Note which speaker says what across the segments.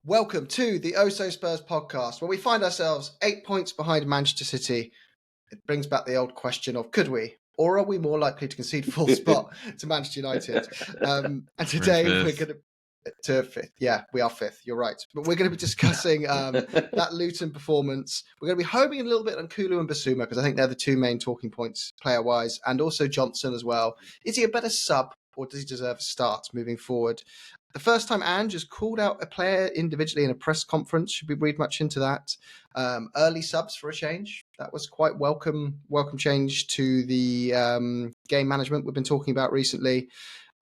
Speaker 1: Welcome to the Oh So Spurs podcast, where we find ourselves 8 points behind Manchester City. It brings back the old question of could we, or are we more likely to concede full spot to Manchester United? And today we're going to fifth. Yeah, we are fifth. You're right. But we're going to be discussing that Luton performance. We're going to be homing a little bit on Kulu and Bissouma because I think they're the two main talking points player-wise, and also Johnsson as well. Is he a better sub, or does he deserve a start moving forward? The first time Ange has called out a player individually in a press conference. Should we read much into that? Early subs for a change. That was quite welcome change to the game management we've been talking about recently.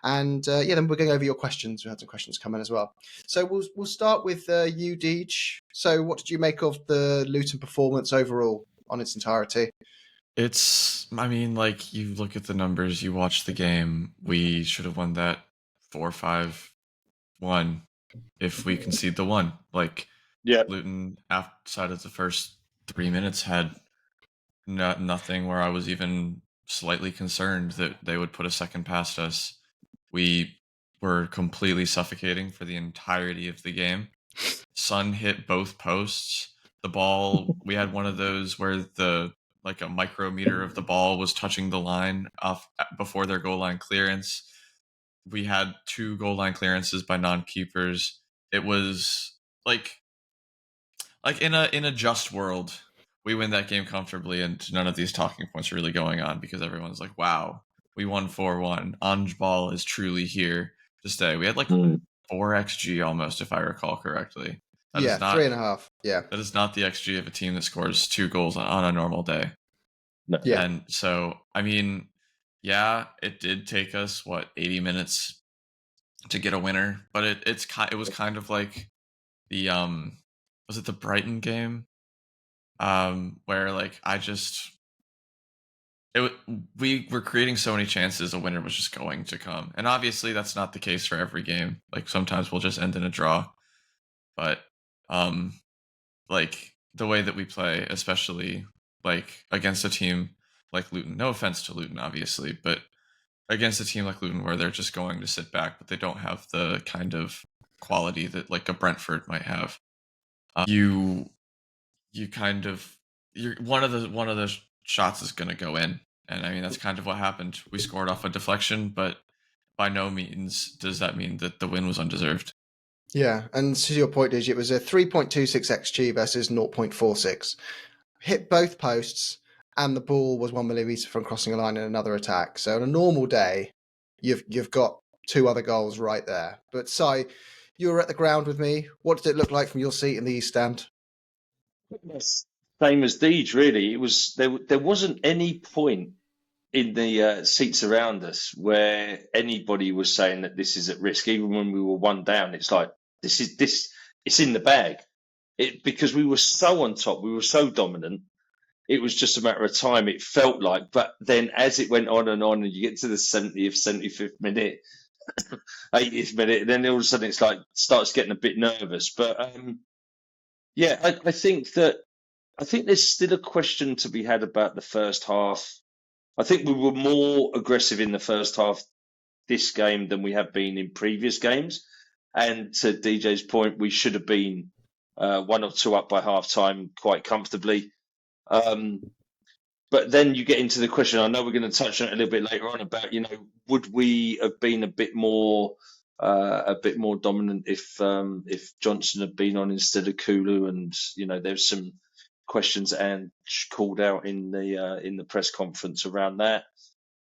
Speaker 1: And then we're going over your questions. We had some questions come in as well. So we'll start with you, Deej. So what did you make of the Luton performance overall on its entirety?
Speaker 2: You look at the numbers, you watch the game, we should have won that 4-5-1 if we concede the one. Luton, outside of the first 3 minutes, had nothing where I was even slightly concerned that they would put a second past us. We were completely suffocating for the entirety of the game. Son hit both posts. The ball, we had one of those where a micrometer of the ball was touching the line off before their goal line clearance. We had 2 goal line clearances by non-keepers. It was like in a just world, we win that game comfortably, and none of these talking points are really going on because everyone's like, "Wow, we won 4-1. Ange ball is truly here to stay." We had 4 xG almost, if I recall correctly.
Speaker 1: That is not 3.5. Yeah,
Speaker 2: that is not the xG of a team that scores 2 goals on a normal day.
Speaker 1: No. Yeah,
Speaker 2: and so it did take us 80 minutes to get a winner, but it was kind of like the was it the Brighton game where we were creating so many chances a winner was just going to come, and obviously that's not the case for every game. Sometimes we'll just end in a draw, but the way that we play, especially against a team like Luton, no offense to Luton obviously, but against a team like Luton where they're just going to sit back, but they don't have the kind of quality that a Brentford might have. You're one of the shots is going to go in, and I mean that's kind of what happened. We scored off a deflection, but by no means does that mean that the win was undeserved.
Speaker 1: Yeah, and to your point, Dij, it was a 3.26 xG versus 0.46. Hit both posts, and the ball was 1 millimeter from crossing a line in another attack. So on a normal day, you've got 2 other goals right there. But Si, you were at the ground with me. What did it look like from your seat in the East Stand?
Speaker 3: Same as Deej, really. It was there wasn't any point in the seats around us where anybody was saying that this is at risk. Even when we were 1 down, it's like it's in the bag. Because we were so on top, we were so dominant. It was just a matter of time, it felt like. But then as it went on, and you get to the 70th, 75th minute, 80th minute, then all of a sudden it's starts getting a bit nervous. But I think there's still a question to be had about the first half. I think we were more aggressive in the first half this game than we have been in previous games. And to DJ's point, we should have been 1 or 2 up by half time quite comfortably. But then you get into the question, I know we're going to touch on it a little bit later on, about, would we have been a bit more dominant if Johnsson had been on instead of Kulu? And, there's some questions and called out in the press conference around that.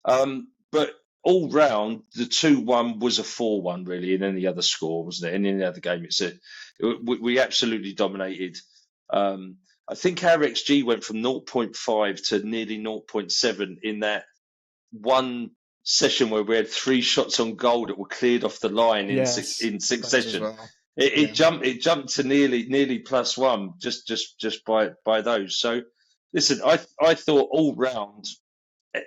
Speaker 3: But all round, the 2-1 was a 4-1 really in any other score, wasn't it? In any other game, we absolutely dominated. I think our XG went from 0.5 to nearly 0.7 in that one session where we had 3 shots on goal that were cleared off the line in succession. Well. It jumped to nearly +1 just by those. So listen, I thought all round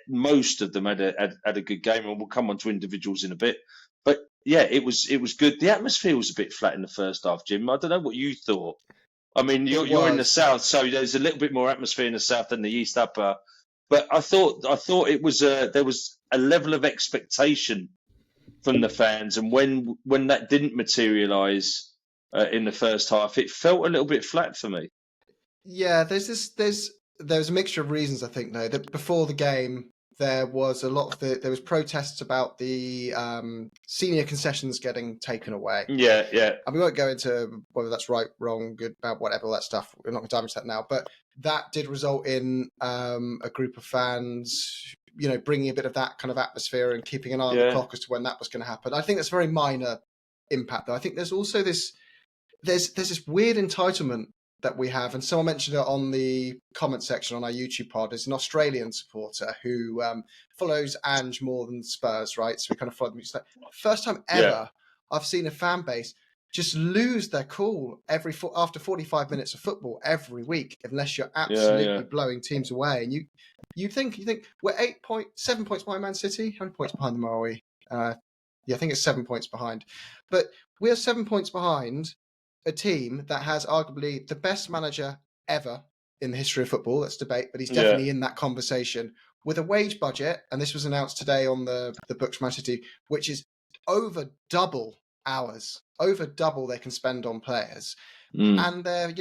Speaker 3: most of them had a good game, and we'll come on to individuals in a bit. But yeah, it was good. The atmosphere was a bit flat in the first half, Jim. I don't know what you thought. I mean, you're in the south, so there's a little bit more atmosphere in the south than the east upper. But I thought it was there was a level of expectation from the fans, and when that didn't materialise, in the first half. It felt a little bit flat for me.
Speaker 1: Yeah, there's a mixture of reasons, I think, though. That before the game, there was there was protests about the senior concessions getting taken away.
Speaker 3: Yeah.
Speaker 1: And we won't go into whether that's right, wrong, good, bad, whatever, all that stuff. We're not going to dive into that now. But that did result in a group of fans, bringing a bit of that kind of atmosphere and keeping an eye on the clock as to when that was going to happen. I think that's a very minor impact, though. I think there's also there's this weird entitlement that we have, and someone mentioned it on the comment section on our YouTube pod, is an Australian supporter who follows Ange more than Spurs, right? So we kind of follow them. It's like, first time ever I've seen a fan base just lose their cool after 45 minutes of football every week, unless you're absolutely blowing teams away. And you think we're 7 points behind Man City. How many points behind them are we? I think it's 7 points behind. But we are 7 points behind a team that has arguably the best manager ever in the history of football. That's debate, but he's definitely in that conversation, with a wage budget, and this was announced today on the books for Man City, which is over double ours, over double they can spend on players. And they're,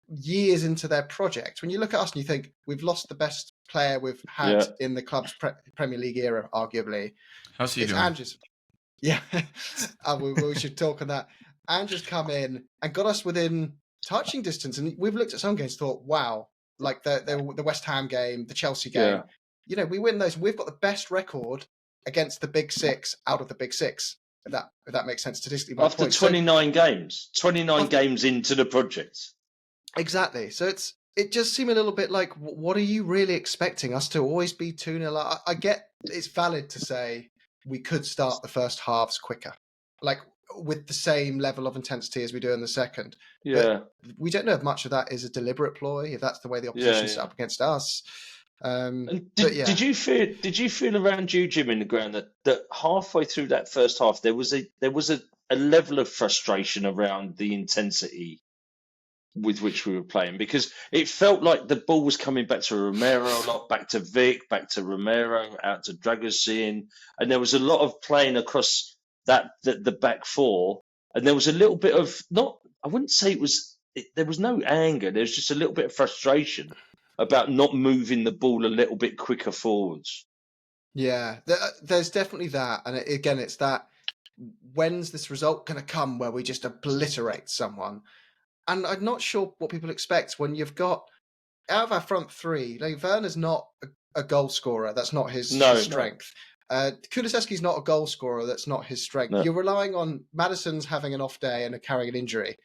Speaker 1: years into their project. When you look at us and you think we've lost the best player we've had in the club's Premier League era, arguably.
Speaker 2: How's he doing?
Speaker 1: Andrew's. Yeah, we should talk on that. Andrew's come in and got us within touching distance, and we've looked at some games and thought, wow, like the West Ham game, the Chelsea game, we win those. We've got the best record against the Big Six out of the Big Six, if that makes sense statistically.
Speaker 3: After 29 games, 29 games into the project.
Speaker 1: Exactly. So it just seemed a little bit like, what are you really expecting us to always be 2-0? I get it's valid to say we could start the first halves quicker, like with the same level of intensity as we do in the second.
Speaker 3: Yeah.
Speaker 1: But we don't know if much of that is a deliberate ploy, if that's the way the opposition set up against us.
Speaker 3: Did you feel around you, Jim, in the ground that halfway through that first half there was a level of frustration around the intensity with which we were playing, because it felt like the ball was coming back to Romero a lot, back to Vic, back to Romero, out to Dragusin, and there was a lot of playing across the back four, and there was a little bit of I wouldn't say there was no anger, there was just a little bit of frustration about not moving the ball a little bit quicker forwards.
Speaker 1: Yeah, there's definitely that, and again, it's that, when's this result going to come where we just obliterate someone? And I'm not sure what people expect when you've got, out of our front three, like Werner's not a goal scorer. That's not his strength. Kulusevski's not a goal scorer. That's not his strength. No. You're relying on Maddison's having an off day and carrying an injury.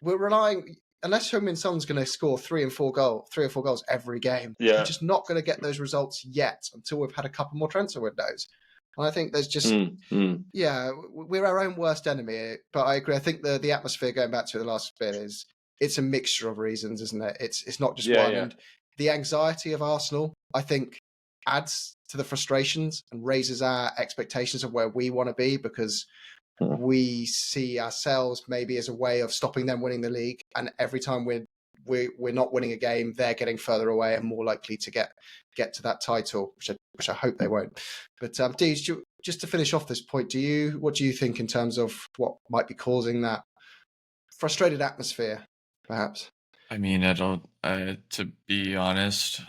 Speaker 1: We're relying, unless Heung-min Son's going to score 3 or 4 goals every game. We're just not going to get those results yet until we've had a couple more transfer windows. And I think there's just, we're our own worst enemy. But I agree. I think the atmosphere, going back to the last bit, it's a mixture of reasons, isn't it? It's not just one. And the anxiety of Arsenal, I think, adds to the frustrations and raises our expectations of where we want to be, because we see ourselves maybe as a way of stopping them winning the league. And every time we're not winning a game, they're getting further away and more likely to get to that title, which I hope they won't. But Deej, just to finish off this point, what do you think in terms of what might be causing that frustrated atmosphere, perhaps?
Speaker 2: I mean, to be honest,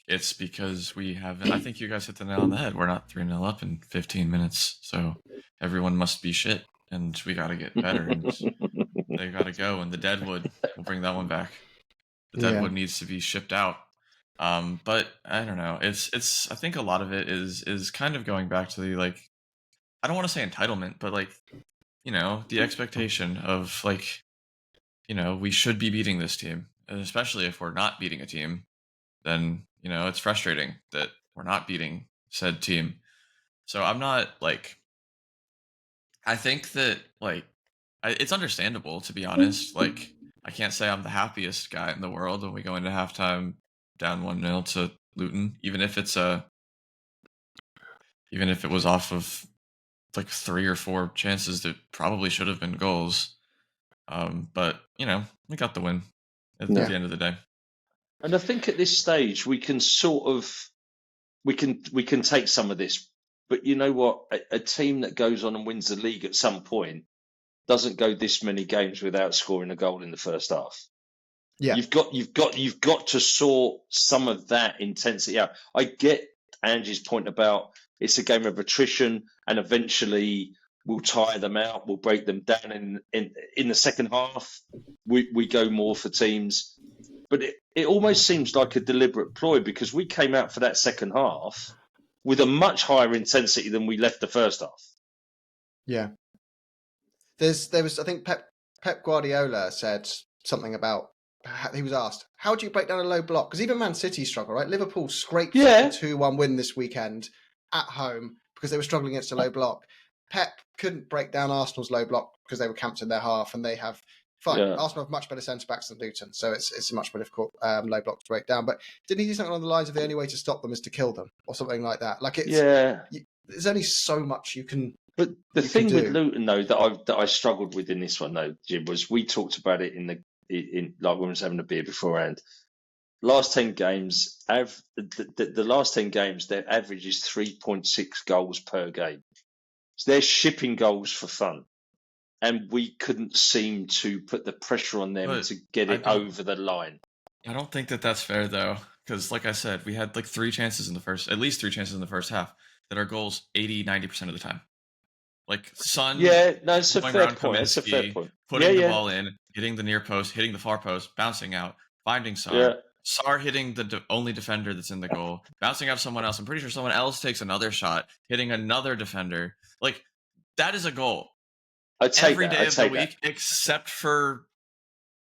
Speaker 2: it's because we haven't. I think you guys hit the nail on the head. We're not 3-0 up in 15 minutes, so everyone must be shit, and we got to get better. And they got to go, and the Deadwood, we'll bring that one back. The Deadwood needs to be shipped out. But I don't know. It's. I think a lot of it is kind of going back to the, I don't want to say entitlement, but the expectation of we should be beating this team, and especially if we're not beating a team, then it's frustrating that we're not beating said team. So I'm not I think that it's understandable, to be honest. I can't say I'm the happiest guy in the world when we go into halftime down 1-0 to Luton, even if it was off of 3 or 4 chances that probably should have been goals. But we got the win at the end of the day.
Speaker 3: And I think at this stage we can we can take some of this. But you know what? A team that goes on and wins the league at some point, doesn't go this many games without scoring a goal in the first half.
Speaker 1: Yeah.
Speaker 3: You've got to sort some of that intensity out. I get Angie's point about it's a game of attrition, and eventually we'll tire them out, we'll break them down in the second half. We go more for teams. But it almost seems like a deliberate ploy, because we came out for that second half with a much higher intensity than we left the first half.
Speaker 1: Yeah. There was I think Pep Guardiola said something about, he was asked, how do you break down a low block? Because even Man City struggle, right? Liverpool scraped a 2-1 win this weekend at home because they were struggling against a low block. Pep couldn't break down Arsenal's low block because they were camped in their half, and they have Arsenal have much better centre-backs than Luton, so it's a much more difficult low block to break down. But didn't he do something along the lines of the only way to stop them is to kill them, or something like that? Like there's only so much you can.
Speaker 3: But the thing with Luton, though, that I struggled with in this one, though, Jim, was we talked about it in like when we was having a beer beforehand. Last 10 games, the last 10 games, their average is 3.6 goals per game. So they're shipping goals for fun, and we couldn't seem to put the pressure on them to get it over the line.
Speaker 2: I don't think that's fair, though, because like I said, we had like at least 3 chances in the first half that are goals 80-90% of the time. Like Son,
Speaker 3: it's a fair point. It's a fair point.
Speaker 2: Putting the ball in, hitting the near post, hitting the far post, bouncing out, finding Sar. Yeah. Sar hitting the only defender that's in the goal, bouncing out someone else. I'm pretty sure someone else takes another shot, hitting another defender. Like, that is a goal. Every day of the week, except for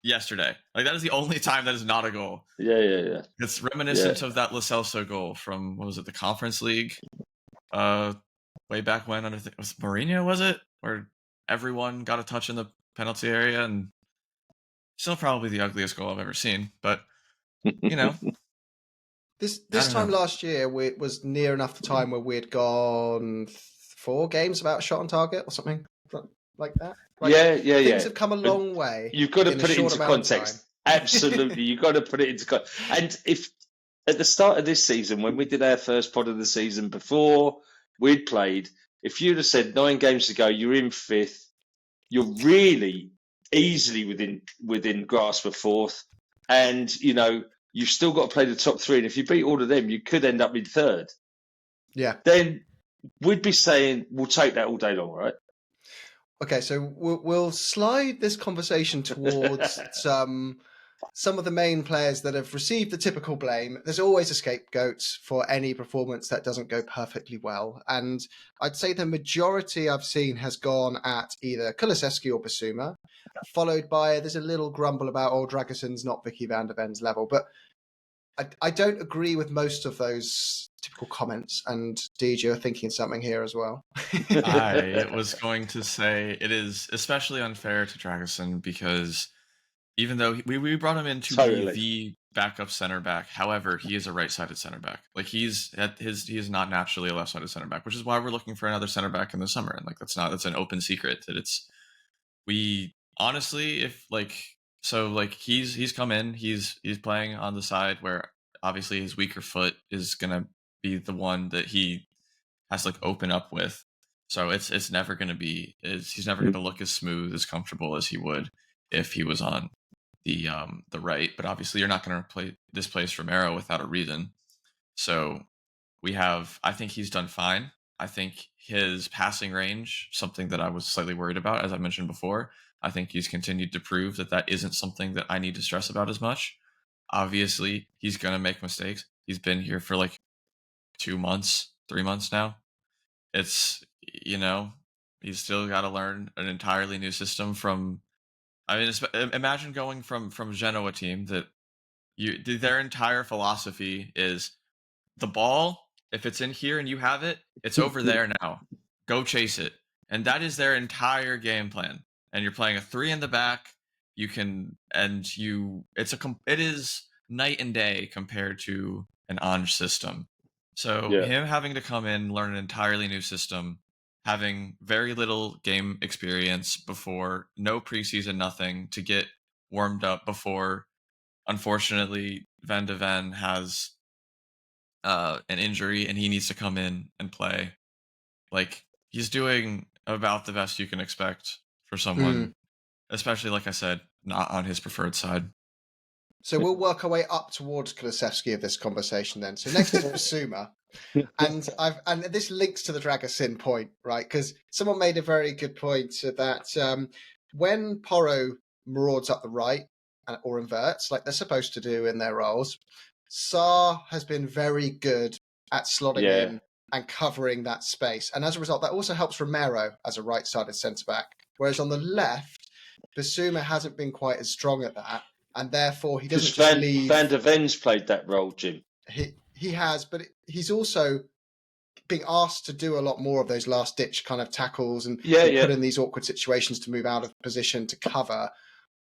Speaker 2: yesterday. Like, that is the only time that is not a goal.
Speaker 3: Yeah.
Speaker 2: It's reminiscent of that Lo Celso goal from, what was it, the Conference League? Way back when, was Mourinho, was it? Where everyone got a touch in the penalty area, and still probably the ugliest goal I've ever seen. But, you know.
Speaker 1: This time last year, it was near enough the time where we had gone 4 games without a shot on target or something like that. Like, things have come a long way.
Speaker 3: You've got to put it into context. Absolutely. You've got to put it into context. And if at the start of this season, when we did our first pod of the season before we'd played, if you'd have said 9 games ago, you're in 5th, you're really easily within grasp of 4th, and you've still got to play the top 3, and if you beat all of them, you could end up in 3rd.
Speaker 1: Yeah.
Speaker 3: Then we'd be saying we'll take that all day long, right?
Speaker 1: Okay, so we'll slide this conversation towards some of the main players that have received the typical blame. There's always a scapegoat for any performance that doesn't go perfectly well. And I'd say the majority I've seen has gone at either Kulusevski or Bissouma, followed by, there's a little grumble about, Dragoson's not Vicky van der Ven's level. But I don't agree with most of those typical comments. And DJ, you're thinking something here as well.
Speaker 2: I was going to say it is especially unfair to Dragoson because even though we brought him in to be the backup center back, however, he is a right-sided center back. Like he is not naturally a left-sided center back, which is why we're looking for another center back in the summer. And like that's an open secret that we honestly, if like, so like he's come in, he's playing on the side where obviously his weaker foot is gonna be the one that he has to like open up with. So it's never gonna be he's never gonna look as smooth, as comfortable as he would if he was on the right. But obviously you're not gonna displace Romero without a reason. So I think he's done fine. I think his passing range, something that I was slightly worried about, as I mentioned before, I think he's continued to prove that isn't something that I need to stress about as much. Obviously, he's going to make mistakes. He's been here for like 2 months, 3 months now. It's, he's still got to learn an entirely new system imagine going from Genoa team that their entire philosophy is the ball, if it's in here and you have it, it's over there now. Go chase it. And that is their entire game plan. And you're playing a 3 in the back. It is night and day compared to an Ange system. So him having to come in, learn an entirely new system, having very little game experience before, no preseason, nothing, to get warmed up before, unfortunately, Van de Ven has an injury and he needs to come in and play. Like, he's doing about the best you can expect for someone, especially, like I said, not on his preferred side.
Speaker 1: So we'll work our way up towards Kulusevski of this conversation then. So next is Bissouma. And this links to the Dragosin point, right? Because someone made a very good point that when Porro marauds up the right or inverts, like they're supposed to do in their roles, Sarr has been very good at slotting in and covering that space. And as a result, that also helps Romero as a right-sided centre-back. Whereas on the left, Bissouma hasn't been quite as strong at that. And therefore, he doesn't just leave...
Speaker 3: Van der Ven's played that role, Jim.
Speaker 1: He has, but he's also being asked to do a lot more of those last-ditch kind of tackles and put in these awkward situations to move out of position to cover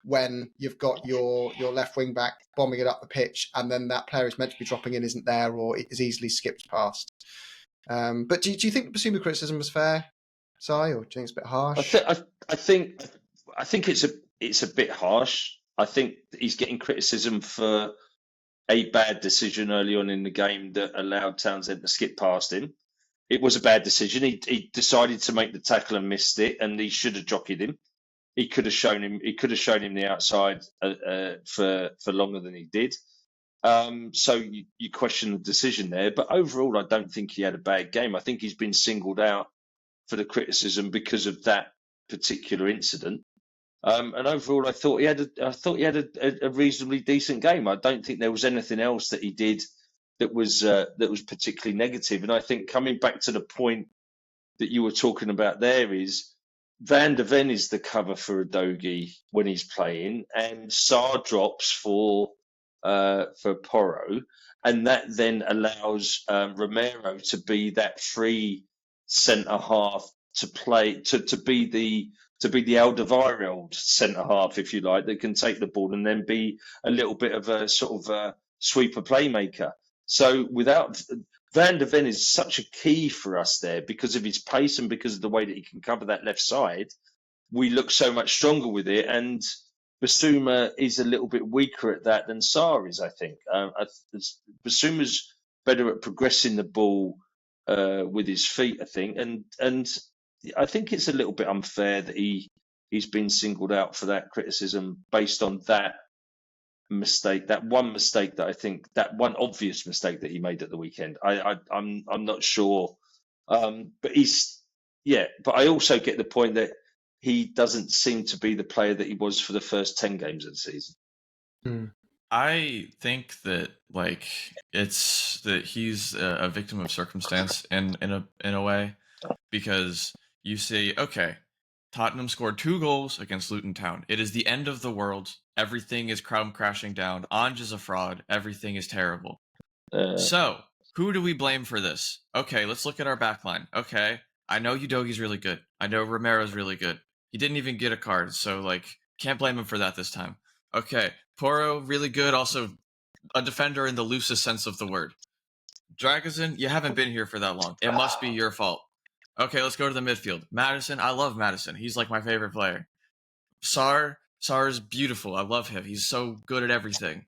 Speaker 1: when you've got your left wing-back bombing it up the pitch and then that player who's meant to be dropping in isn't there or is easily skipped past. But do you think the Bissouma criticism was fair, Si, or do you think it's a bit harsh?
Speaker 3: I think it's a bit harsh. I think he's getting criticism for a bad decision early on in the game that allowed Townsend to skip past him. It was a bad decision. He decided to make the tackle and missed it, and he should have jockeyed him. He could have shown him the outside for longer than he did. So you question the decision there, but overall, I don't think he had a bad game. I think he's been singled out for the criticism because of that particular incident. And overall, I thought he had a reasonably decent game. I don't think there was anything else that he did that was particularly negative. And I think coming back to the point that you were talking about there is Van der Ven is the cover for Udogie when he's playing, and Sarr drops for Porro, and that then allows Romero to be that free centre half to play to be the Alderweireld centre half, if you like, that can take the ball and then be a little bit of a sort of a sweeper playmaker. So without Van der Ven is such a key for us there because of his pace and because of the way that he can cover that left side. We look so much stronger with it, and Bissouma is a little bit weaker at that than Sarr is, I think. Bissouma's better at progressing the ball with his feet, I think, and I think it's a little bit unfair that he's been singled out for that criticism based on that mistake, that one mistake that I think, that one obvious mistake that he made at the weekend. I'm not sure, but but I also get the point that he doesn't seem to be the player that he was for the first 10 games of the season.
Speaker 2: I think that it's that he's a victim of circumstance in a way, because you say, okay, Tottenham scored 2 goals against Luton Town. It is the end of the world. Everything is crashing down. Ange is a fraud. Everything is terrible. So, who do we blame for this? Okay, let's look at our backline. Okay, I know Udogie's really good. I know Romero's really good. He didn't even get a card, so can't blame him for that this time. Okay, Porro, really good. Also, a defender in the loosest sense of the word. Dragosin, you haven't been here for that long. It must be your fault. Okay, let's go to the midfield. Madison, I love Madison. He's my favorite player. Sarr's beautiful. I love him. He's so good at everything.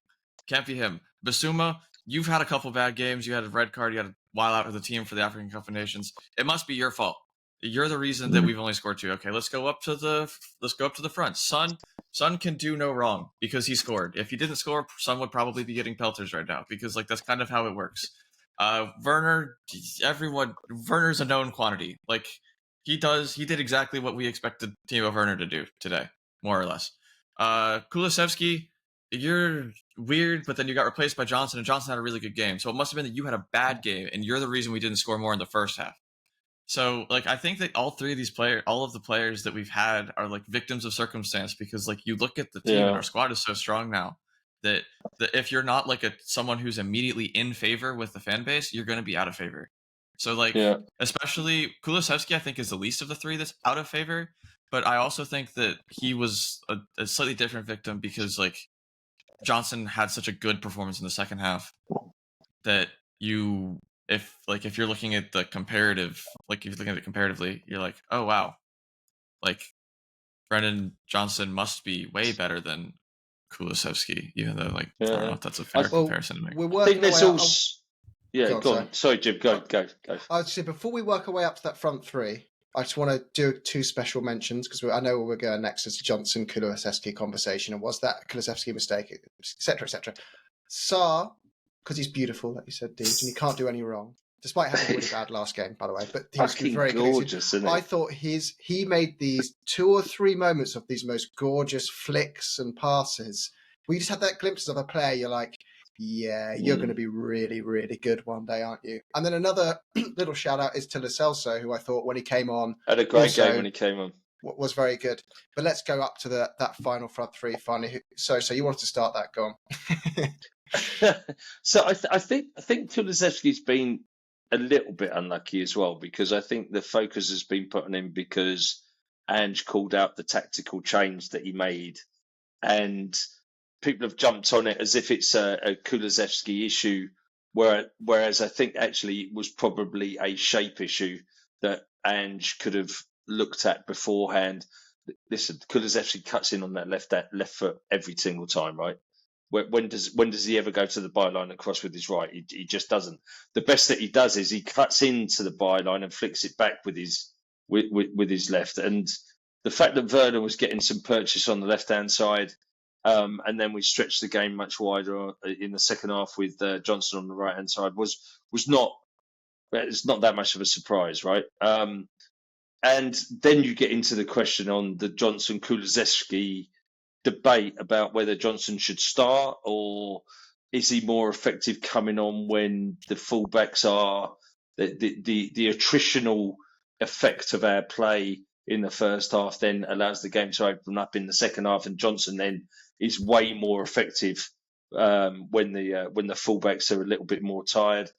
Speaker 2: Can't be him. Bissouma, you've had a couple bad games. You had a red card. You had a while out of the team for the African Cup of Nations. It must be your fault. You're the reason that we've only scored 2. Okay, let's go up to the front. Son can do no wrong because he scored. If he didn't score, Son would probably be getting pelters right now because that's kind of how it works. Werner's a known quantity. He did exactly what we expected Timo Werner to do today, more or less. Kulusevski, you're weird, but then you got replaced by Johnsson, and Johnsson had a really good game. So it must have been that you had a bad game, and you're the reason we didn't score more in the first half. So, I think that all of the players that we've had are victims of circumstance because, you look at the team and our squad is so strong now that if you're not someone who's immediately in favor with the fan base, you're going to be out of favor. So, especially Kulusevski, I think is the least of the 3 that's out of favor. But I also think that he was a slightly different victim because, Johnsson had such a good performance in the second half that if you're looking at the comparative, if you're looking at it comparatively, you're like, oh wow, Brennan Johnsson must be way better than Kulusevski, even though I don't know if that's a fair comparison to make.
Speaker 1: We're working
Speaker 3: I think there's go on. Sorry, Jim, go.
Speaker 1: I would say before we work our way up to that front 3, I just want to do 2 special mentions because I know where we're going next is Johnsson Kulusevski conversation, and was that a Kulusevski mistake, etc., etc. Sarr, because he's beautiful, like you said, Deej, and he can't do any wrong, despite having a really bad last game, by the way. But he was very
Speaker 3: gorgeous,
Speaker 1: good. I thought he made these 2 or 3 moments of these most gorgeous flicks and passes. We just had that glimpses of a player. You're like, yeah, you're going to be really, really good one day, aren't you? And then another little shout out is to Lo Celso, who I thought when he came on
Speaker 3: had a great game when he came on.
Speaker 1: Was very good. But let's go up to that final front three finally. So you wanted to start that, go
Speaker 3: on. So I think Kulusevski's been a little bit unlucky as well, because I think the focus has been put on him because Ange called out the tactical change that he made, and people have jumped on it as if it's a Kulusevski issue, whereas I think actually it was probably a shape issue that Ange could have looked at beforehand. Listen, Kulusevski cuts in on that left foot every single time, right? When does he ever go to the byline and cross with his right? He just doesn't. The best that he does is he cuts into the byline and flicks it back with his left. And the fact that Werner was getting some purchase on the left hand side, and then we stretched the game much wider in the second half with Johnsson on the right hand side was not. It's not that much of a surprise, right? And then you get into the question on the Johnsson Kulusevski debate about whether Johnsson should start, or is he more effective coming on when the fullbacks are the attritional effect of our play in the first half then allows the game to open up in the second half, and Johnsson then is way more effective when the fullbacks are a little bit more tired.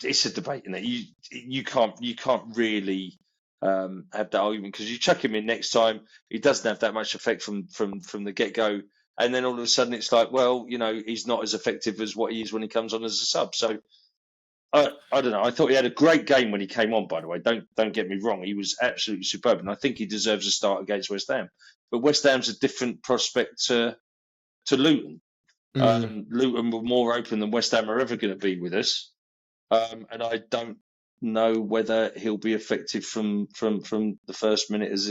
Speaker 3: It's a debate, isn't it? You can't really have that argument, because you chuck him in next time, he doesn't have that much effect from the get go, and then all of a sudden it's like, well, he's not as effective as what he is when he comes on as a sub. So I don't know. I thought he had a great game when he came on. By the way, don't get me wrong, he was absolutely superb, and I think he deserves a start against West Ham. But West Ham's a different prospect to Luton. Luton were more open than West Ham are ever going to be with us, and I don't know whether he'll be effective from the first minute as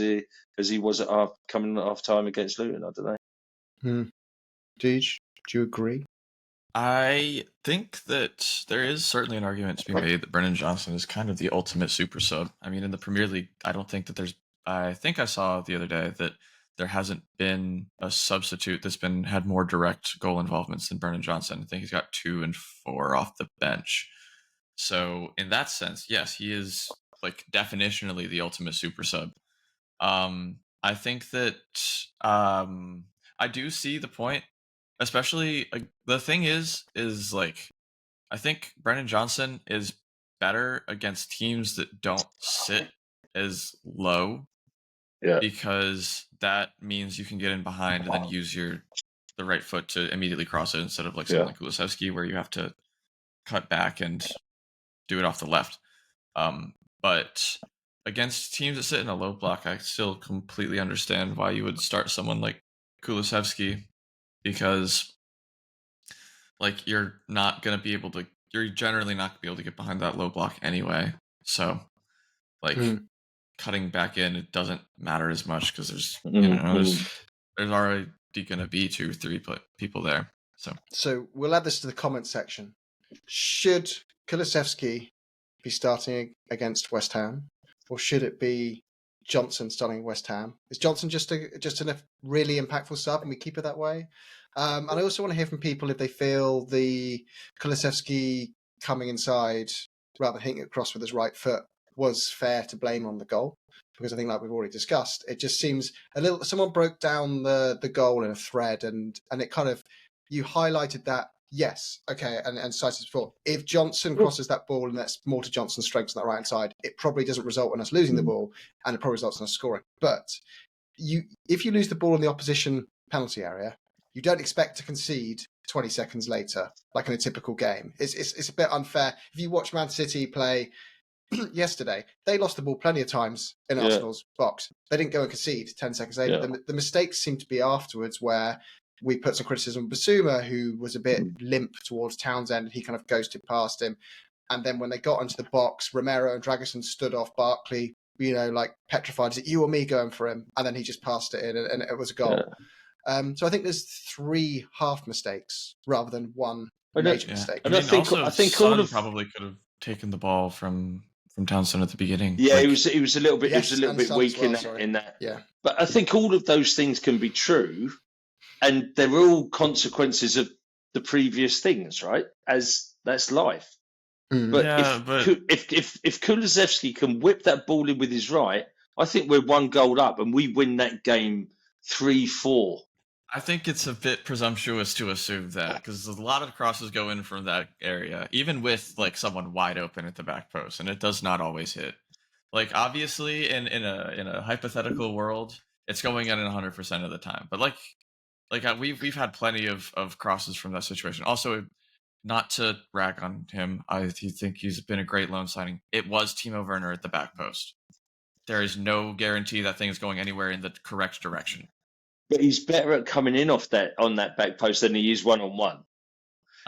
Speaker 3: he was at coming at half time against Luton. I don't know.
Speaker 1: Deej, do you agree?
Speaker 2: I think that there is certainly an argument to be made that Brennan Johnsson is kind of the ultimate super sub. I mean, in the Premier League, I don't think that there's. I think I saw the other day that there hasn't been a substitute that's had more direct goal involvements than Brennan Johnsson. I think he's got 2 and 4 off the bench. So in that sense, yes, he is like definitionally the ultimate super sub. I think that I do see the point, especially the thing is like, I think Brennan Johnsson is better against teams that don't sit as low.
Speaker 3: Yeah.
Speaker 2: Because that means you can get in behind and then use the right foot to immediately cross it, instead of like something like Kulusevski where you have to cut back and do it off the left. But against teams that sit in a low block, I still completely understand why you would start someone like Kulusevski, because like you're generally not going to be able to get behind that low block anyway. So like cutting back in, it doesn't matter as much, because there's there's already going to be 2 or 3 people there. So
Speaker 1: we'll add this to the comment section. Should Kulusevski be starting against West Ham, or should it be Johnsson starting West Ham? Is Johnsson just a really impactful sub and we keep it that way? And I also want to hear from people if they feel the Kulusevski coming inside rather than hitting it across with his right foot was fair to blame on the goal, because I think, like we've already discussed, it just seems a little. Someone broke down the goal in a thread, and it kind of, you highlighted that. Yes, okay, and cited before. If Johnsson crosses that ball, and that's more to Johnson's strengths on that right hand side, it probably doesn't result in us losing the ball, and it probably results in us scoring. But if you lose the ball in the opposition penalty area, you don't expect to concede 20 seconds later, like in a typical game. It's a bit unfair. If you watch Man City play yesterday, they lost the ball plenty of times in Arsenal's box. They didn't go and concede 10 seconds later. Yeah. The mistakes seem to be afterwards, where we put some criticism on Bissouma, who was a bit limp towards Townsend, and he kind of ghosted past him. And then when they got into the box, Romero and Dragusin stood off Barkley like petrified. Is it you or me going for him? And then he just passed it in, and it was a goal. So I think there's 3 half mistakes rather than one major mistake.
Speaker 2: I think Son probably could have taken the ball from Johnsson at the beginning.
Speaker 3: Yeah, he was a little bit weak in that.
Speaker 1: Yeah,
Speaker 3: but I think all of those things can be true, and they're all consequences of the previous things, right? As that's life. But if Kulusevski can whip that ball in with his right, I think we're 1 goal up and we win that game 3-4.
Speaker 2: I think it's a bit presumptuous to assume that, because a lot of crosses go in from that area, even with like someone wide open at the back post, and it does not always hit. Like obviously, in a hypothetical world, it's going in 100% of the time. But like we've had plenty of crosses from that situation. Also, not to rag on him, I think he's been a great loan signing. It was Timo Werner at the back post. There is no guarantee that thing is going anywhere in the correct direction.
Speaker 3: But he's better at coming in on that back post than he is one-on-one.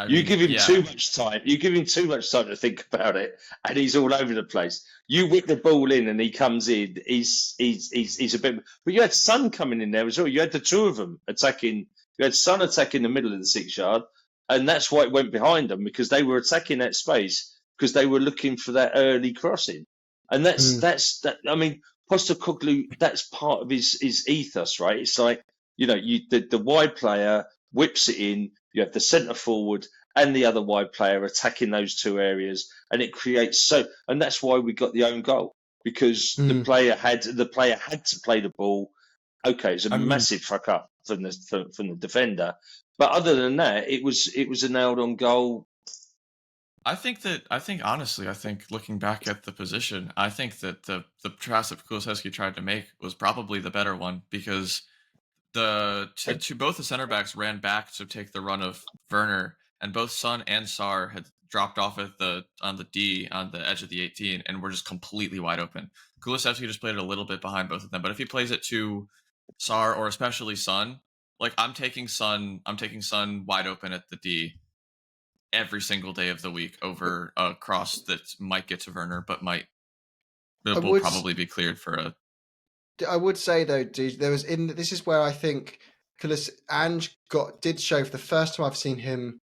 Speaker 3: You give him too much time. You give him too much time to think about it, and he's all over the place. You whip the ball in, and he comes in. He's a bit. But you had Son coming in there as well. You had the 2 of them attacking. You had Son attacking the middle of the 6-yard, and that's why it went behind them, because they were attacking that space because they were looking for that early crossing, and that's that. I mean, Postecoglou, that's part of his ethos, right? It's like, the wide player whips it in, you have the centre forward and the other wide player attacking those 2 areas, and it creates and that's why we got the own goal, because the player had to play the ball. Okay, it's a massive fuck up from the defender, but other than that, it was a nailed on goal.
Speaker 2: I think honestly, looking back at the position, I think that the pass that Kulusevski tried to make was probably the better one, because both the center backs ran back to take the run of Werner, and both Son and Sarr had dropped off on the edge of the 18 and were just completely wide open. Kulusevski just played it a little bit behind both of them, but if he plays it to Sarr or especially Son, like I'm taking Son wide open at the D every single day of the week over a cross that might get to Werner, but will probably be cleared for a.
Speaker 1: I would say though, dude, this is where I think Ange did show for the first time I've seen him.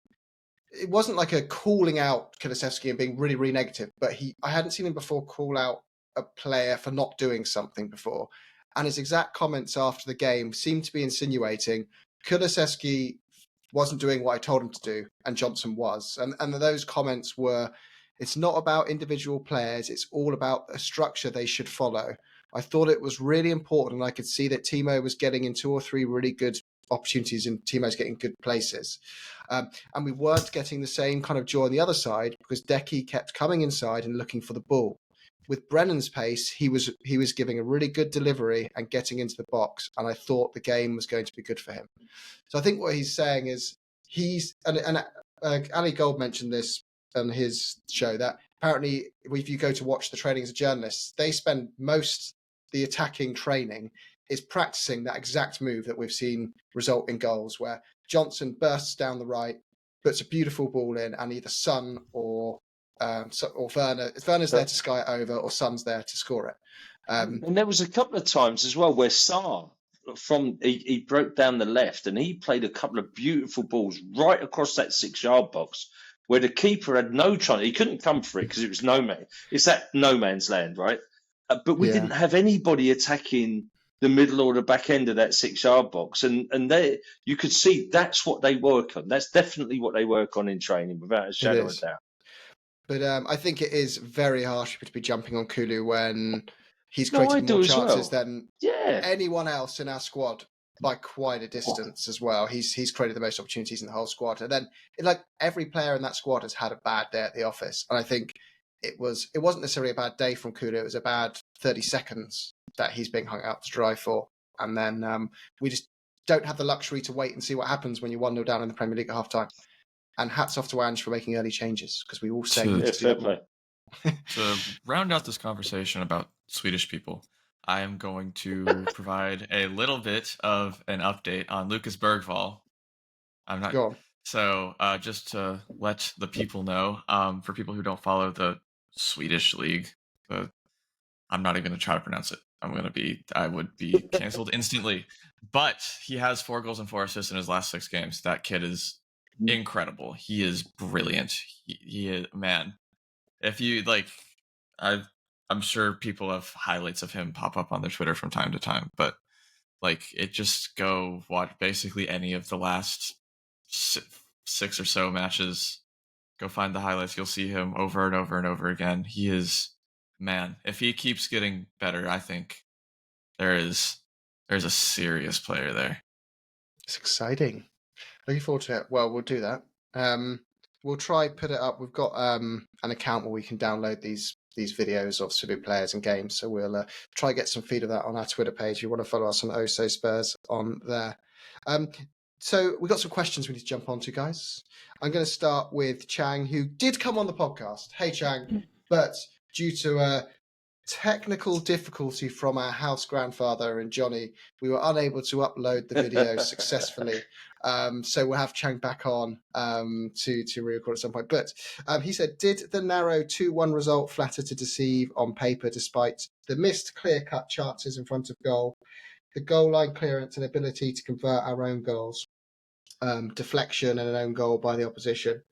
Speaker 1: It wasn't like a calling out Kulusevski and being really, really negative, but I hadn't seen him before call out a player for not doing something before. And his exact comments after the game seemed to be insinuating Kulusevski wasn't doing what I told him to do, and Johnsson was. And those comments were, it's not about individual players, it's all about a structure they should follow. I thought it was really important, and I could see that Timo was getting in 2 or 3 really good opportunities, and Timo's getting good places. And we weren't getting the same kind of joy on the other side because Decky kept coming inside and looking for the ball. With Brennan's pace, he was giving a really good delivery and getting into the box, and I thought the game was going to be good for him. So I think what he's saying is Ali Gold mentioned this on his show, that apparently if you go to watch the training as a journalist, they spend the attacking training is practicing that exact move that we've seen result in goals, where Johnsson bursts down the right, puts a beautiful ball in, and either Son or Werner's there to sky it over, or Son's there to score it.
Speaker 3: And there was a couple of times as well where Sarr, he broke down the left, and he played a couple of beautiful balls right across that 6-yard box, where the keeper had no chance. He couldn't come for it because it was no man. It's that no man's land, right? But we didn't have anybody attacking the middle or the back end of that 6-yard box, and there you could see that's what they work on. That's definitely what they work on in training, without a shadow of a doubt.
Speaker 1: But I think it is very harsh to be jumping on Kulu when he's created more chances than anyone else in our squad by quite a distance as well. He's created the most opportunities in the whole squad, and then like every player in that squad has had a bad day at the office, and I think it wasn't necessarily a bad day from Kulu. It was a bad 30 seconds that he's being hung out to dry for, and then we just don't have the luxury to wait and see what happens when you're 1-0 down in the Premier League at half time. And hats off to Ange for making early changes, because we all say
Speaker 2: to round out this conversation about Swedish people, I am going to provide a little bit of an update on Lucas Bergvall. I'm not.
Speaker 1: Go on.
Speaker 2: So just to let the people know, for people who don't follow the Swedish league, the I'm not even going to try to pronounce it. I would be canceled instantly. But he has 4 goals and 4 assists in his last 6 games. That kid is incredible. He is brilliant. He is, man. If you I'm sure people have highlights of him pop up on their Twitter from time to time, but go watch basically any of the last 6 or so matches. Go find the highlights. You'll see him over and over and over again. He is, man, if he keeps getting better, I think there's a serious player there.
Speaker 1: It's exciting. Looking forward to it. Well, we'll do that. We'll try put it up. We've got an account where we can download these videos of specific players and games. So we'll try get some feed of that on our Twitter page. If you want to follow us on OSO Spurs on there. So we've got some questions we need to jump onto, guys. I'm going to start with Chang, who did come on the podcast. Hey, Chang. But due to technical difficulty from our house grandfather and Johnny, we were unable to upload the video successfully. So we'll have Chang back on to re-record at some point. But he said, did the narrow 2-1 result flatter to deceive on paper despite the missed clear-cut chances in front of goal, the goal line clearance and ability to convert our own goals, deflection and an own goal by the opposition?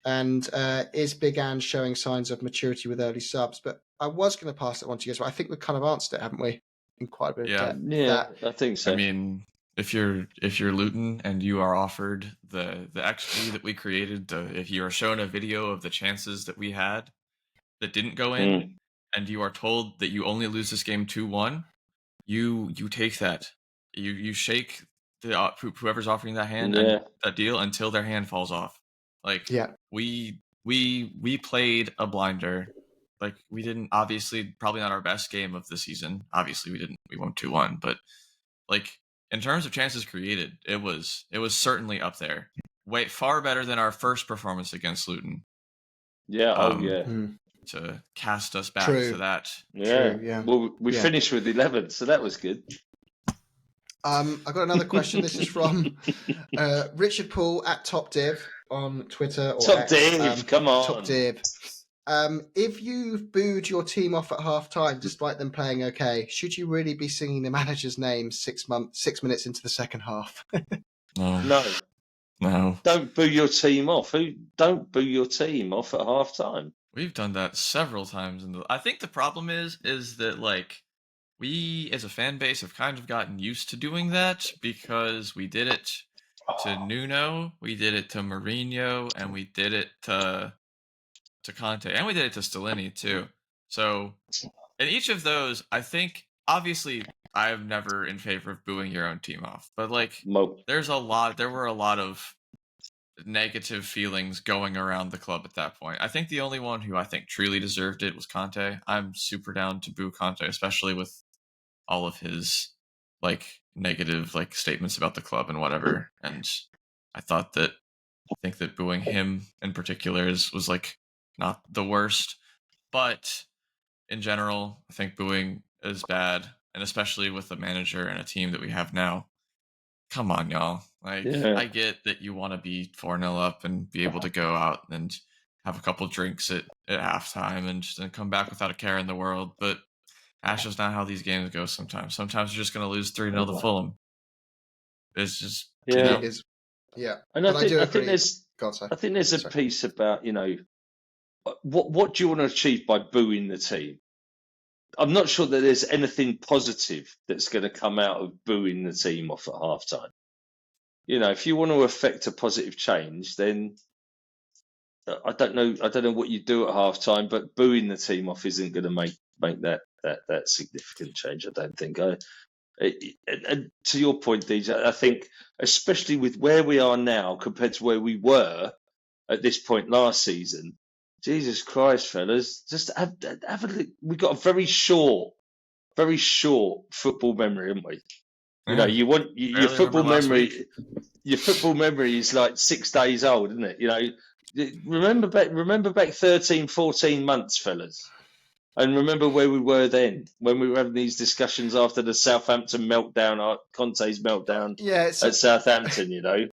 Speaker 1: And is Big Ange showing signs of maturity with early subs? But I was going to pass it on to you guys, but I think we've kind of answered it, haven't we? In quite a bit of depth.
Speaker 3: Yeah, I think so.
Speaker 2: I mean, if you're Luton and you are offered the XG that we created, if you are shown a video of the chances that we had that didn't go in, and you are told that you only lose this game 2-1, you take that. You shake whoever's offering that hand and that deal until their hand falls off. We played a blinder. We didn't, obviously, probably not our best game of the season. Obviously, we won 2-1, but in terms of chances created, it was certainly up there. Far better than our first performance against Luton. To cast us back to that.
Speaker 3: Well, we finished with 11, so that was good.
Speaker 1: I've got another question. This is from Richard Poole at Top Div on Twitter.
Speaker 3: Top Div, come on.
Speaker 1: Top Div. If you've booed your team off at half-time despite them playing okay, should you really be singing the manager's name 6 minutes into the second half?
Speaker 2: No.
Speaker 3: Don't boo your team off. Don't boo your team off at half-time.
Speaker 2: We've done that several times. I think the problem is that, we as a fan base have kind of gotten used to doing that because we did it to Nuno, we did it to Mourinho, and we did it to Conte, and we did it to Stellini too. So in each of those, I think, obviously, I'm never in favor of booing your own team off, but there were a lot of negative feelings going around the club at that point. I think the only one who I think truly deserved it was Conte. I'm super down to boo Conte, especially with all of his negative statements about the club and whatever. And I think that booing him in particular was not the worst, but in general, I think booing is bad, and especially with the manager and a team that we have now. Come on, y'all. I get that you want to be 4-0 up and be able to go out and have a couple drinks at halftime and then come back without a care in the world, but that's just not how these games go sometimes. Sometimes you're just going to lose 3-0 to Fulham. It's just,
Speaker 1: It is. Yeah.
Speaker 3: And I think there's a piece about, what do you want to achieve by booing the team? I'm not sure that there's anything positive that's going to come out of booing the team off at halftime. If you want to affect a positive change, then I don't know what you do at halftime, but booing the team off isn't going to make that significant change. I don't think. And to your point, DJ, I think especially with where we are now compared to where we were at this point last season. Jesus Christ, fellas! Just have a look. We've got a very short football memory, haven't we? You want your football memory. Your football memory is 6 days old, isn't it? Remember back 13, 14 months, fellas, and remember where we were then when we were having these discussions after the Southampton meltdown, Conte's meltdown at Southampton.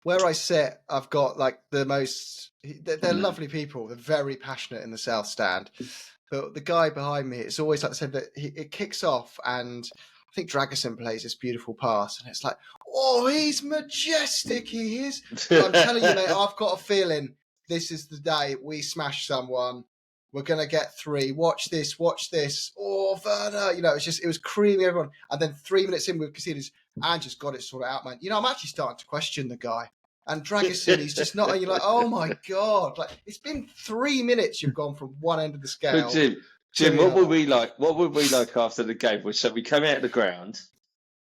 Speaker 1: Where I sit, I've got the most. They're lovely people. They're very passionate in the South Stand, but the guy behind me, it's always like said that it kicks off, and I think Dragusin plays this beautiful pass, and it's like, oh, he's majestic, he is. But I'm telling you, mate, I've got a feeling this is the day we smash someone. We're going to get 3. Watch this. Oh, Werner. It was creaming everyone. And then 3 minutes in, we've conceded, and just got it sorted out, man. I'm actually starting to question the guy. And Dragusin, he's just not, and you're like, oh my God. Like, it's been 3 minutes you've gone from one end of the scale.
Speaker 3: Jim, what were we like after the game? So we came out of the ground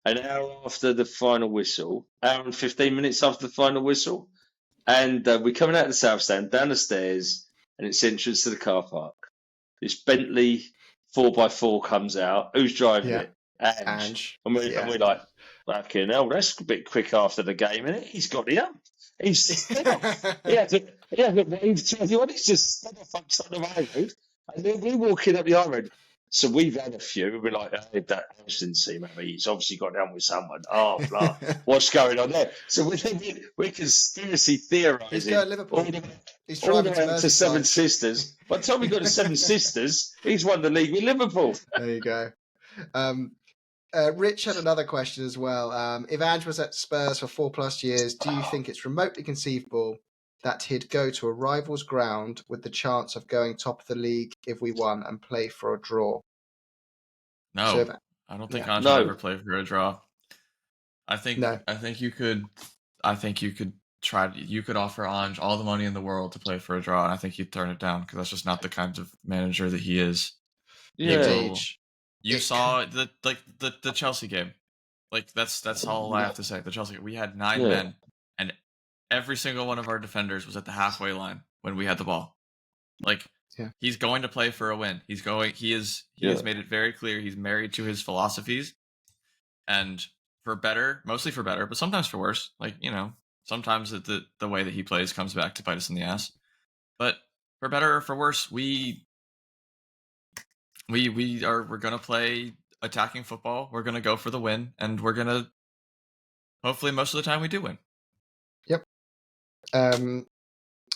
Speaker 3: an hour after the final whistle, hour and 15 minutes after the final whistle. And we're coming out of the South Stand, down the stairs, and it's entrance to the car park. This Bentley 4x4 comes out. Who's driving it? Ange. And we're like, fucking hell, that's a bit quick after the game, isn't it? He's got it up. He's he hasn't waved to everyone. He's just stood off outside the high road. And then we're walking up the high road. So we've had a few. We're like, hey, that Ange didn't see him. He's obviously got down with someone. Oh, blah. What's going on there? So we're conspiracy theorising.
Speaker 1: He's going to Liverpool. He's
Speaker 3: all the way to Seven Sisters. By the time we got to Seven Sisters, he's won the league with Liverpool.
Speaker 1: There you go. Rich had another question as well. If Ange was at Spurs for 4+ years, do you think it's remotely conceivable that he'd go to a rival's ground with the chance of going top of the league if we won and play for a draw?
Speaker 2: No, I don't think Ange would ever play for a draw. I think you could try. You could offer Ange all the money in the world to play for a draw, and I think he'd turn it down because that's just not the kind of manager that he is.
Speaker 3: Yeah.
Speaker 2: You saw the Chelsea game. Like that's all I have to say. The Chelsea game, we had 9 men, and every single one of our defenders was at the halfway line when we had the ball. He's going to play for a win. He has made it very clear he's married to his philosophies, and for better, mostly for better, but sometimes for worse. Sometimes the way that he plays comes back to bite us in the ass. But for better or for worse, we're gonna play attacking football. We're gonna go for the win, and we're gonna hopefully most of the time we do win.
Speaker 1: Yep.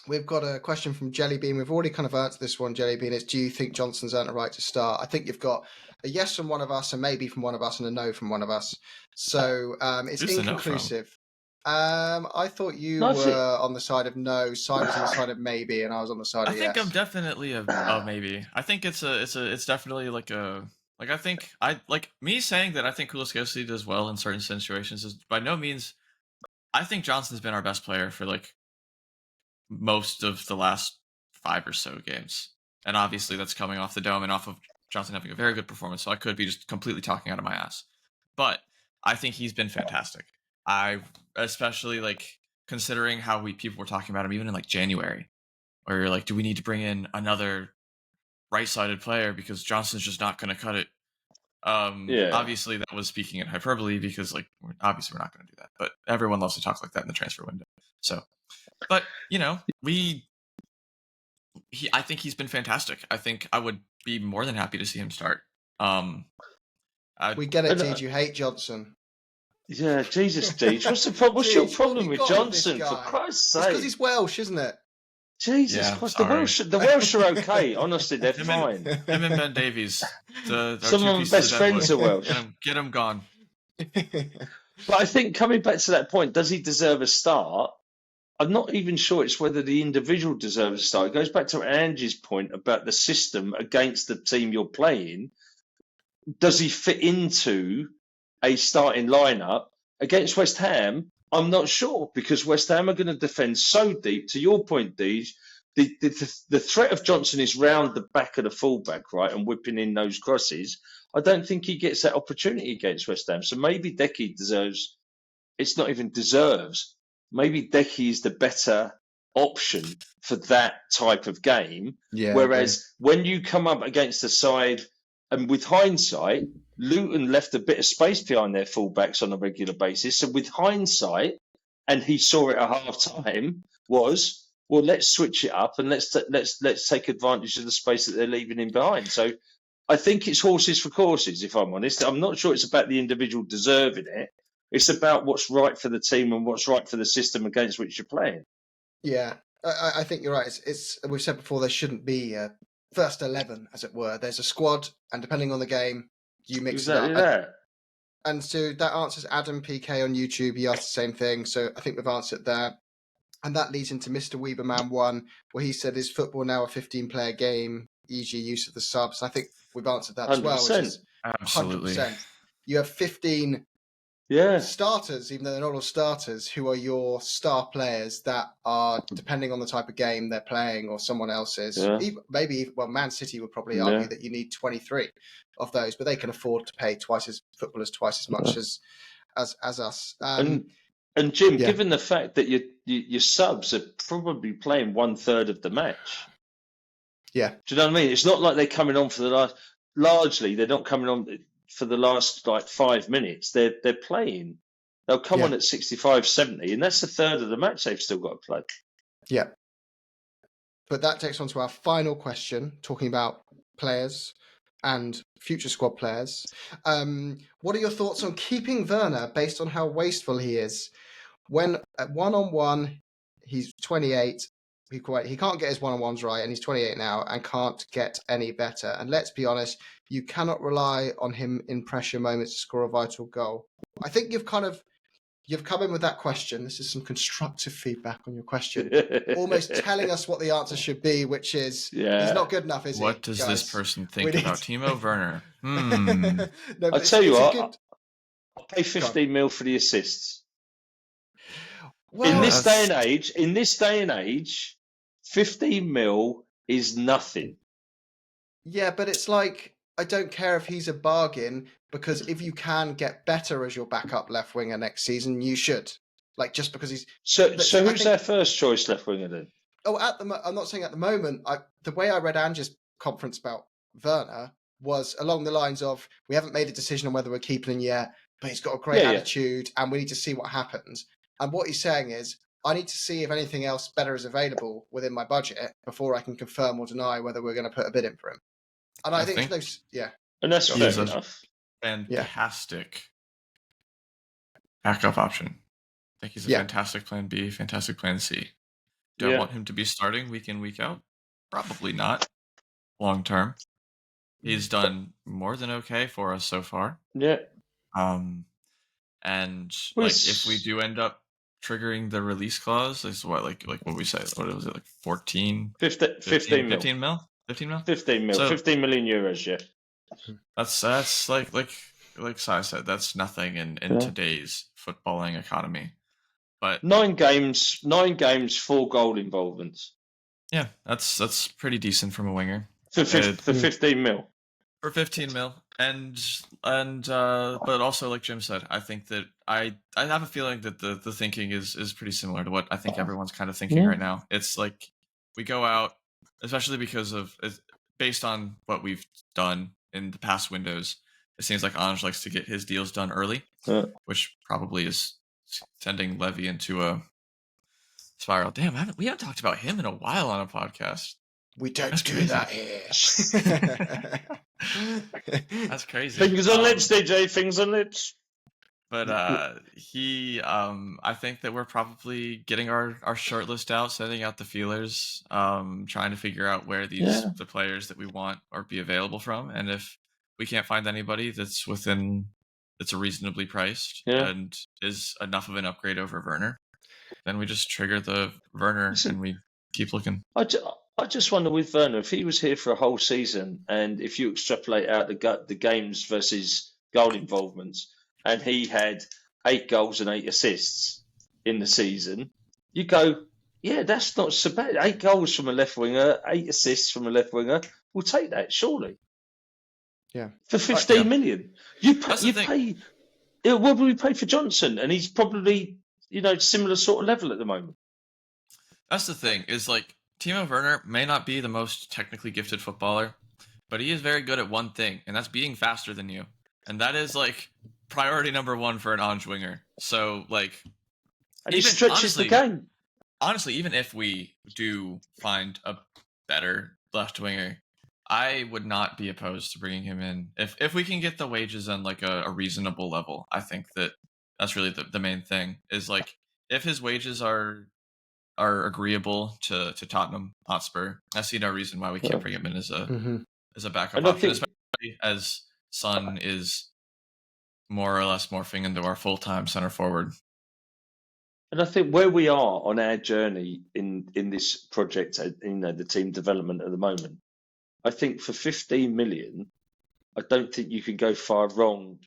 Speaker 1: We've got a question from Jellybean. We've already kind of answered this one, Jellybean. It's, do you think Johnson's earned a right to start? I think you've got a yes from one of us, a maybe from one of us, and a no from one of us. So it's inconclusive. I thought you were on the side of no, Simon was on the side of maybe, and I was on the side of yes.
Speaker 2: I think I'm definitely a maybe. I think it's definitely me saying that I think Kulusevski does well in certain situations is by no means. I think Johnson's been our best player for most of the last 5 or so games, and obviously that's coming off the dome and off of Johnsson having a very good performance. So I could be just completely talking out of my ass, but I think he's been fantastic. I especially considering how people were talking about him even in January, where you're do we need to bring in another right-sided player because Johnson's just not going to cut it. Obviously that was speaking in hyperbole because obviously we're not going to do that, but everyone loves to talk like that in the transfer window. So, but I think he's been fantastic. I think I would be more than happy to see him start.
Speaker 1: We get it, Deej. You hate Johnsson.
Speaker 3: Yeah, Jesus, Deej. What's your problem with Johnsson? For Christ's sake,
Speaker 1: because he's Welsh, isn't it?
Speaker 3: Jesus Christ, the Welsh are okay. Honestly, they're fine.
Speaker 2: Him and Ben Davies.
Speaker 3: Some of my best friends are Welsh.
Speaker 2: Get him gone.
Speaker 3: But I think coming back to that point, does he deserve a start? I'm not even sure it's whether the individual deserves a start. It goes back to Ange's point about the system against the team you're playing. Does he fit into a starting lineup against West Ham? I'm not sure, because West Ham are going to defend so deep. To your point, Deej, the threat of Johnsson is round the back of the fullback, right, and whipping in those crosses. I don't think he gets that opportunity against West Ham. So maybe Decky deserves. It's not even deserves. Maybe Decky is the better option for that type of game.
Speaker 1: Yeah,
Speaker 3: whereas when you come up against a side, and with hindsight, Luton left a bit of space behind their fullbacks on a regular basis. So with hindsight, and he saw it at half time, let's switch it up and let's take advantage of the space that they're leaving in behind. So I think it's horses for courses, if I'm honest. I'm not sure it's about the individual deserving it. It's about what's right for the team and what's right for the system against which you're playing.
Speaker 1: Yeah, I think you're right. It's we've said before, there shouldn't be a first 11, as it were. There's a squad, and depending on the game, you mix
Speaker 3: exactly
Speaker 1: it up.
Speaker 3: That.
Speaker 1: And so that answers Adam PK on YouTube. He asked the same thing. So I think we've answered there. And that leads into Mr. Weberman 1, where he said, is football now a 15-player game, e.g. use of the subs? I think we've answered that as well, which is
Speaker 2: absolutely
Speaker 1: 100%. You have 15 starters, even though they're not all starters, who are your star players that are, depending on the type of game they're playing or someone else's. Man City would probably argue that you need 23 of those, but they can afford to pay footballers twice as much as us.
Speaker 3: And Jim, given the fact that your subs are probably playing 1/3 of the match.
Speaker 1: Yeah.
Speaker 3: Do you know what I mean? It's not like they're coming on for the last. Largely, they're not coming on for the last 5 minutes. They're playing. They'll come on at 65, 70, and that's 1/3 of the match they've still got to play.
Speaker 1: Yeah. But that takes on to our final question, talking about players and future squad players. What are your thoughts on keeping Werner based on how wasteful he is? When at one-on-one, he's 28. He can't get his one-on-ones right, and he's 28 now and can't get any better. And let's be honest, you cannot rely on him in pressure moments to score a vital goal. I think you've come in with that question. This is some constructive feedback on your question, almost telling us what the answer should be, which is he's not good enough, is he?
Speaker 2: What does this person think about Timo Werner?
Speaker 3: No, I'll tell you what, I'll pay 15 mil for the assists. Well, in this day and age, 15 mil is nothing.
Speaker 1: Yeah, but it's like, I don't care if he's a bargain, because if you can get better as your backup left winger next season, you should. Like, just because he's...
Speaker 3: So who's their first choice left winger then?
Speaker 1: Oh, I'm not saying at the moment. The way I read Ange's conference about Werner was along the lines of, we haven't made a decision on whether we're keeping him yet, but he's got a great attitude, and we need to see what happens. And what he's saying is, I need to see if anything else better is available within my budget before I can confirm or deny whether we're going to put a bid in for him. And I think those,
Speaker 3: and that's fair enough.
Speaker 2: Fantastic backup option. I think he's a fantastic plan B, fantastic plan C. Do I want him to be starting week in, week out? Probably not. Long term. He's done more than okay for us so far.
Speaker 3: Yeah.
Speaker 2: And if we do end up triggering the release clause, is what what we say? What was it, like 14?
Speaker 3: 15 mil.
Speaker 2: 15 mil? 15 mil?
Speaker 3: 15 mil. So, 15 million euros, yeah.
Speaker 2: That's like Sai said, that's nothing in today's footballing economy. But
Speaker 3: 9 games, 4 goal involvements.
Speaker 2: Yeah, that's pretty decent from a winger.
Speaker 3: For 15 mil.
Speaker 2: For 15 mil. And but also, like Jim said, I think that I have a feeling that the thinking is pretty similar to what I think everyone's kind of thinking right now. It's like we go out, especially because of based on what we've done in the past windows. It seems like Ange likes to get his deals done early, which probably is sending Levy into a spiral. Damn, we haven't talked about him in a while on a podcast.
Speaker 1: We don't do that here.
Speaker 2: That's crazy.
Speaker 3: Fingers on lips, DJ. Fingers on lips.
Speaker 2: But I think that we're probably getting our shortlist out, sending out the feelers, trying to figure out where the players that we want are be available from, and if we can't find anybody that's reasonably priced and is enough of an upgrade over Werner, then we just trigger the Werner and we keep looking.
Speaker 3: I just wonder with Werner, if he was here for a whole season, and if you extrapolate out the games versus goal involvements, and he had 8 goals and 8 assists in the season, you go, yeah, that's not so bad. 8 goals from a left winger, 8 assists from a left winger. We'll take that, surely.
Speaker 1: Yeah.
Speaker 3: For 15 million. What would we pay for Johnsson? And he's probably, similar sort of level at the moment.
Speaker 2: That's the thing, is like, Timo Werner may not be the most technically gifted footballer, but he is very good at one thing, and that's being faster than you. And that is, like, priority number 1 for an Ange winger. So, like...
Speaker 3: And he stretches the game.
Speaker 2: Honestly, even if we do find a better left winger, I would not be opposed to bringing him in. If we can get the wages on, like, a reasonable level, I think that's really the main thing. Is, like, if his wages are are agreeable to Tottenham Hotspur. I see no reason why we can't bring him in as a backup option, especially as Son is more or less morphing into our full-time center forward.
Speaker 3: And I think where we are on our journey in this project, the team development at the moment, I think for 15 million, I don't think you can go far wrong,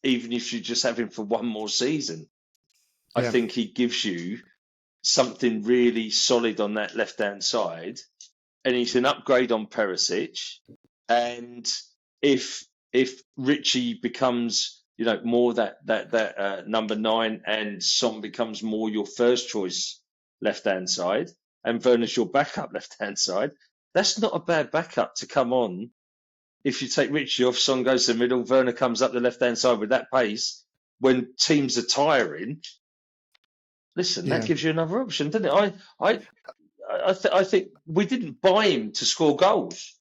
Speaker 3: even if you just have him for one more season. I think he gives you something really solid on that left-hand side, and he's an upgrade on Perisic. And if Richie becomes more that number 9, and Son becomes more your first choice left-hand side, and Werner's your backup left-hand side, that's not a bad backup to come on. If you take Richie off, Son goes to the middle, Werner comes up the left-hand side with that pace, when teams are tiring, listen, that gives you another option, doesn't it? I think we didn't buy him to score goals.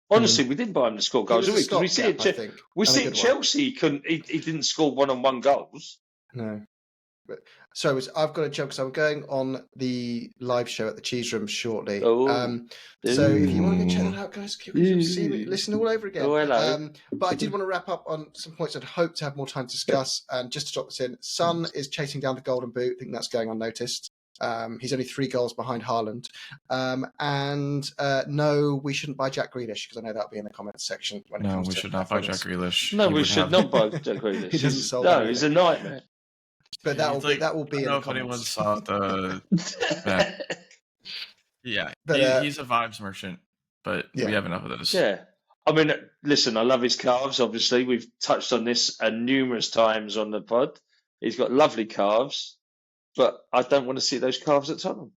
Speaker 3: Honestly, we didn't buy him to score goals, did we? Because we see at Chelsea, he didn't score one-on-one goals.
Speaker 1: No. But, so I've got to jump because I'm going on the live show at the Cheese Room shortly. So if you want to go check that out, guys, see me, listen all over again.
Speaker 3: Oh, hello.
Speaker 1: But I did want to wrap up on some points I'd hope to have more time to discuss. And just to drop this in, Son is chasing down the Golden Boot. I think that's going unnoticed. He's only 3 goals behind Haaland. No, we shouldn't buy Jack Grealish, because I know that'll be in the comments section.
Speaker 2: No, we should not buy Jack Grealish.
Speaker 3: No, we should not buy Jack Grealish. He's a nightmare.
Speaker 1: But that will be in the comments.
Speaker 2: I don't know if anyone saw the... He's a vibes merchant, but we have enough of those.
Speaker 3: Yeah. I mean, listen, I love his calves, obviously. We've touched on this numerous times on the pod. He's got lovely calves, but I don't want to see those calves at Tottenham.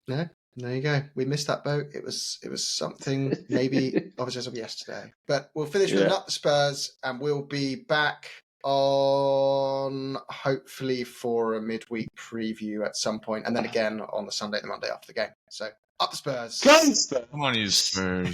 Speaker 1: No, there you go. We missed that boat. It was something maybe obviously as of yesterday. But we'll finish with Up the Spurs, and we'll be back on hopefully for a midweek preview at some point, and then again on the Sunday and the Monday after the game. So Up the Spurs.
Speaker 3: Go Spurs!
Speaker 2: Come on, you Spurs.